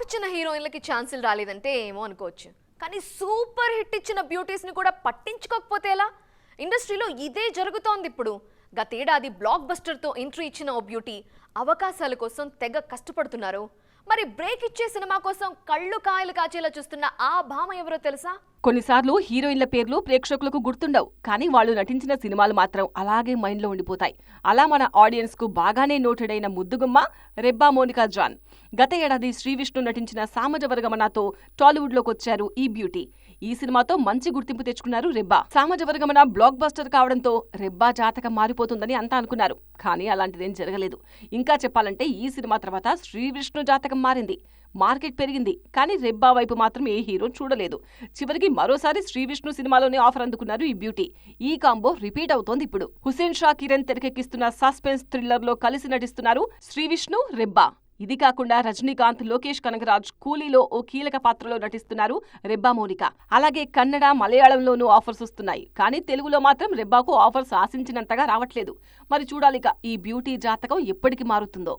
Flop ఇచ్చిన హీరోయిన్లకి ఛాన్సులు రాలేదంటే ఏమో అనుకోవచ్చు. కానీ సూపర్ హిట్ ఇచ్చిన బ్యూటీస్ని కూడా పట్టించుకోకపోతే ఎలా? ఇండస్ట్రీలో ఇదే జరుగుతోంది ఇప్పుడు. గతేడాది బ్లాక్ బస్టర్తో ఎంట్రీ ఇచ్చిన ఓ బ్యూటీ అవకాశాల కోసం తెగ కష్టపడుతున్నారు. మరి బ్రేక్ ఇచ్చే సినిమా కోసం కళ్ళు కాయలు కాచేలా చూస్తున్న ఆ భామ ఎవరో తెలుసా? కొన్నిసార్లు హీరోయిన్ల పేర్లు ప్రేక్షకులకు గుర్తుండవు, కానీ వాళ్ళు నటించిన సినిమాలు మాత్రం అలాగే మైండ్లో ఉండిపోతాయి. అలా మన ఆడియన్స్ కు బాగానే నోటెడ్ అయిన ముద్దుగుమ్మ రెబ్బా మోనికా జాన్. గత ఏడాది శ్రీవిష్ణు నటించిన సామజవర్గమనతో టాలీవుడ్ లోకి వచ్చారు ఈ బ్యూటీ. ఈ సినిమాతో మంచి గుర్తింపు తెచ్చుకున్నారు రెబ్బా. సామజవర్గమన బ్లాక్ బస్టర్ కావడంతో రెబ్బా జాతకం మారిపోతుందని అంతా అనుకున్నారు, కానీ అలాంటిదేం జరగలేదు. ఇంకా చెప్పాలంటే ఈ సినిమా తర్వాత శ్రీవిష్ణు జాతకం మారింది, మార్కెట్ పెరిగింది. కానీ రెబ్బా వైపు మాత్రం ఏ హీరో చూడలేదు. చివరికి మరోసారి శ్రీవిష్ణు సినిమాలోనే ఆఫర్ అందుకున్నారు ఈ బ్యూటీ. ఈ కాంబో రిపీట్ అవుతోంది ఇప్పుడు. హుసేన్ షా కిరణ్ తెరకెక్కిస్తున్న సస్పెన్స్ థ్రిల్లర్ లో కలిసి నటిస్తున్నారు శ్రీవిష్ణు, రెబ్బా. ఇది కాకుండా రజనీకాంత్, లోకేష్ కనగరాజ్ కూలీలో ఓ కీలక పాత్రలో నటిస్తున్నారు రెబ్బా మోనికా. అలాగే కన్నడ, మలయాళంలోనూ ఆఫర్స్ వస్తున్నాయి. కానీ తెలుగులో మాత్రం రెబ్బాకు ఆఫర్స్ ఆశించినంతగా రావట్లేదు. మరి చూడాలిక ఈ బ్యూటీ జాతకం ఎప్పటికి మారుతుందో.